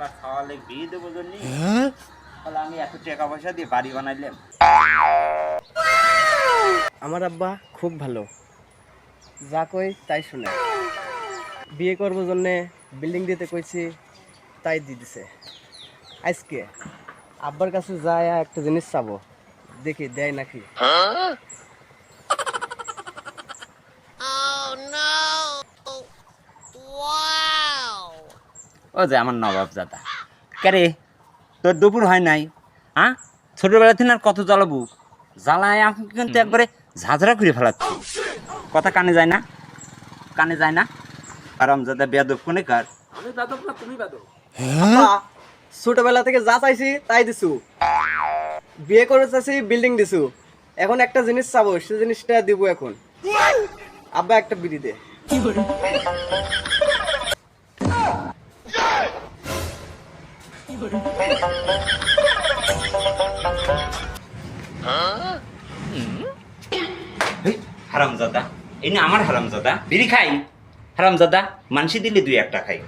আবার খাওয়ালে বিয়ে দেবো জন্য তাহলে আমি এত টাকা পয়সা দিয়ে বাড়ি বানাইলাম। আমার আব্বা খুব ভালো, যা কই তাই শুনে। বিয়ে করবো জন্যে বিল্ডিং দিতে কইছি, তাই দিয়ে দিছে। আজকে আব্বার কাছে যায় একটা জিনিস চাবো, দেখি দেয় নাকি। ও যে আমার নবাব দাদা, কে তোর দুপুর হয় নাই? হ্যাঁ, ছোটবেলা থেকে আর কত জ্বালাবো, জ্বালায় এখন কিন্তু একবারে ঝাঁঝরা করে ফেলাচ্ছি। কথা কানে যায় না, কানে যায় না। আরামজাদা বেয়াদব কোনে কার? আমি বেদব না, তুমি বেদব। আব্বা, ছোটবেলা থেকে যা চাইছি তাই দিছু। বিয়ে করে চাইছি, বিল্ডিং দিছু। এখন একটা জিনিস চাবো, সে জিনিসটা দিব এখন। আব্বা একটা বিড়ি দে। হারামজাদা, এই না আমার হারামজাদা, বিড়ি খাই। হারামজাদা মানসি দিলে দুই একটা খাই।